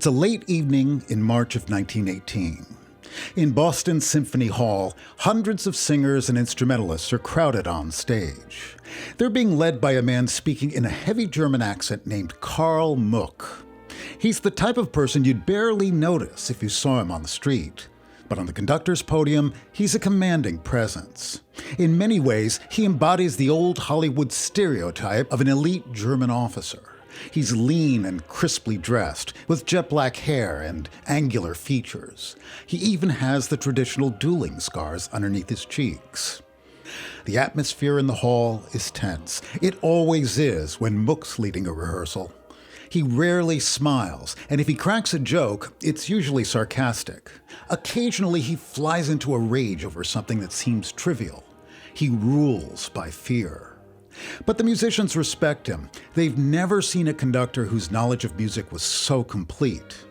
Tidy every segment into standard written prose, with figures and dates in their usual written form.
It's a late evening in March of 1918. In Boston Symphony Hall, hundreds of singers and instrumentalists are crowded on stage. They're being led by a man speaking in a heavy German accent named Karl Muck. He's the type of person you'd barely notice if you saw him on the street. But on the conductor's podium, he's a commanding presence. In many ways, he embodies the old Hollywood stereotype of an elite German officer. He's lean and crisply dressed, with jet black hair and angular features. He even has the traditional dueling scars underneath his cheeks. The atmosphere in the hall is tense. It always is when Muck's leading a rehearsal. He rarely smiles, and if he cracks a joke, it's usually sarcastic. Occasionally, he flies into a rage over something that seems trivial. He rules by fear. But the musicians respect him. They've never seen a conductor whose knowledge of music was so complete.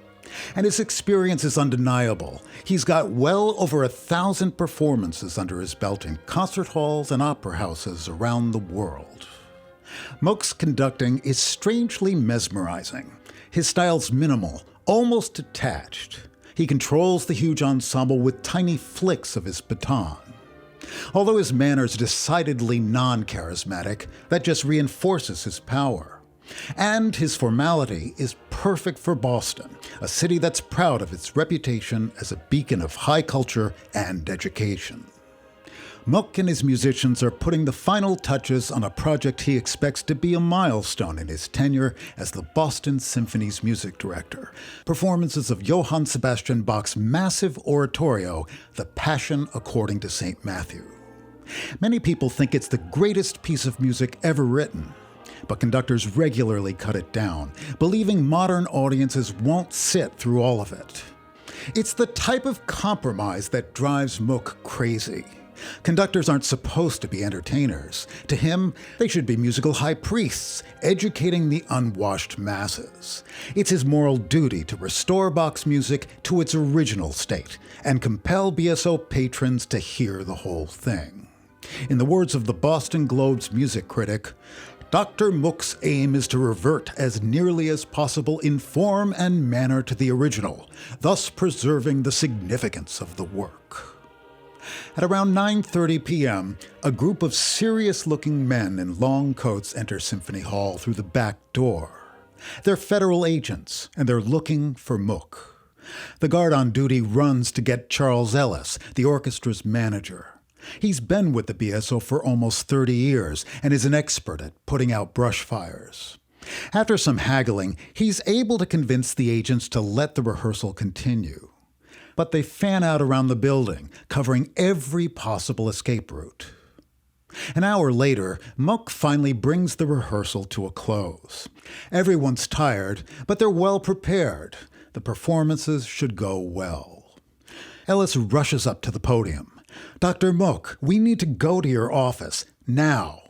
And his experience is undeniable. He's got well over 1,000 performances under his belt in concert halls and opera houses around the world. Muck's conducting is strangely mesmerizing. His style's minimal, almost detached. He controls the huge ensemble with tiny flicks of his baton. Although his manner's decidedly non-charismatic, that just reinforces his power. And his formality is perfect for Boston, a city that's proud of its reputation as a beacon of high culture and education. Muck and his musicians are putting the final touches on a project he expects to be a milestone in his tenure as the Boston Symphony's music director. Performances of Johann Sebastian Bach's massive oratorio, The Passion According to St. Matthew. Many people think it's the greatest piece of music ever written, but conductors regularly cut it down, believing modern audiences won't sit through all of it. It's the type of compromise that drives Muck crazy. Conductors aren't supposed to be entertainers. To him, they should be musical high priests, educating the unwashed masses. It's his moral duty to restore Bach's music to its original state and compel BSO patrons to hear the whole thing. In the words of the Boston Globe's music critic, Dr. Muck's aim is to revert as nearly as possible in form and manner to the original, thus preserving the significance of the work. At around 9:30 p.m., a group of serious-looking men in long coats enter Symphony Hall through the back door. They're federal agents, and they're looking for Muck. The guard on duty runs to get Charles Ellis, the orchestra's manager. He's been with the BSO for almost 30 years and is an expert at putting out brush fires. After some haggling, he's able to convince the agents to let the rehearsal continue. But they fan out around the building, covering every possible escape route. An hour later, Muck finally brings the rehearsal to a close. Everyone's tired, but they're well prepared. The performances should go well. Ellis rushes up to the podium. "Dr. Muck, we need to go to your office, now."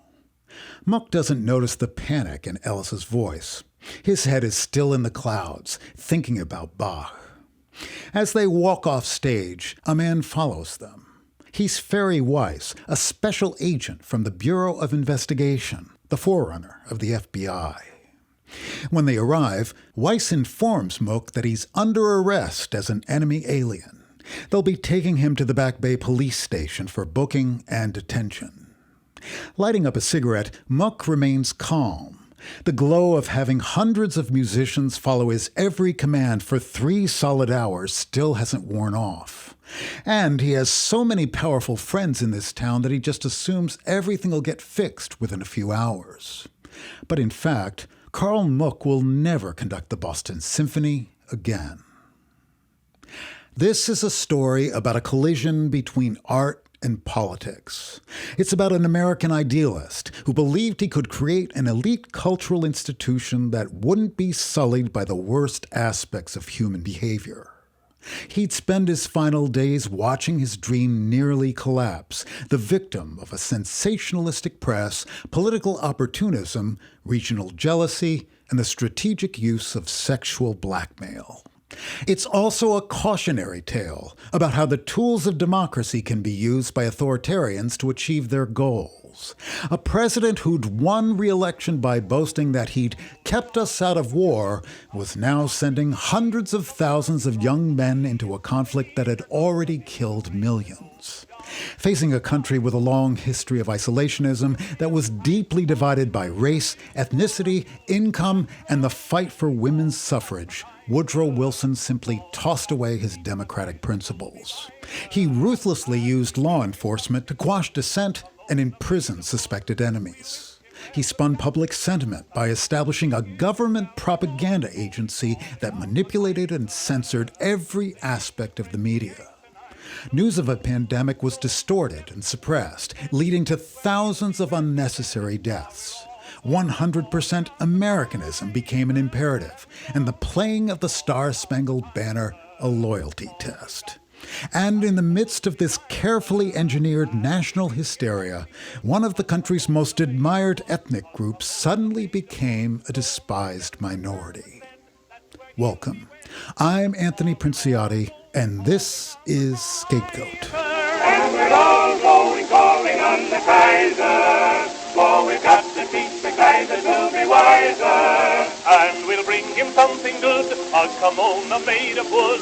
Muck doesn't notice the panic in Ellis's voice. His head is still in the clouds, thinking about Bach. As they walk off stage, a man follows them. He's Ferry Weiss, a special agent from the Bureau of Investigation, the forerunner of the FBI. When they arrive, Weiss informs Muck that he's under arrest as an enemy alien. They'll be taking him to the Back Bay police station for booking and detention. Lighting up a cigarette, Muck remains calm. The glow of having hundreds of musicians follow his every command for 3 solid hours still hasn't worn off. And he has so many powerful friends in this town that he just assumes everything will get fixed within a few hours. But in fact, Karl Muck will never conduct the Boston Symphony again. This is a story about a collision between art and politics. It's about an American idealist who believed he could create an elite cultural institution that wouldn't be sullied by the worst aspects of human behavior. He'd spend his final days watching his dream nearly collapse, the victim of a sensationalistic press, political opportunism, regional jealousy, and the strategic use of sexual blackmail. It's also a cautionary tale about how the tools of democracy can be used by authoritarians to achieve their goals. A president who'd won re-election by boasting that he'd kept us out of war was now sending hundreds of thousands of young men into a conflict that had already killed millions. Facing a country with a long history of isolationism that was deeply divided by race, ethnicity, income, and the fight for women's suffrage, Woodrow Wilson simply tossed away his democratic principles. He ruthlessly used law enforcement to quash dissent and imprison suspected enemies. He spun public sentiment by establishing a government propaganda agency that manipulated and censored every aspect of the media. News of a pandemic was distorted and suppressed, leading to thousands of unnecessary deaths. 100% Americanism became an imperative, and the playing of the Star-Spangled Banner a loyalty test. And in the midst of this carefully engineered national hysteria, one of the country's most admired ethnic groups suddenly became a despised minority. Welcome. I'm Anthony Princiotti, and this is Scapegoat. And we're all going calling on the Kaiser, for we've got to teach the Kaiser to be wiser. And we'll bring him something good, a kimono made of wood.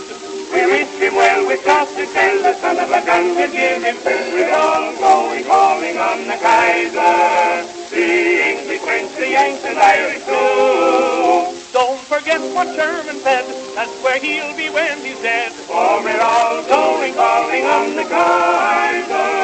We wish him well, we've got to tell the son of a gun to give him food. We're all going calling on the Kaiser, the English, French, the Yanks, and Irish too. Don't forget what Sherman said, that's where he'll be when he's dead. For we're all going calling on the Kaiser.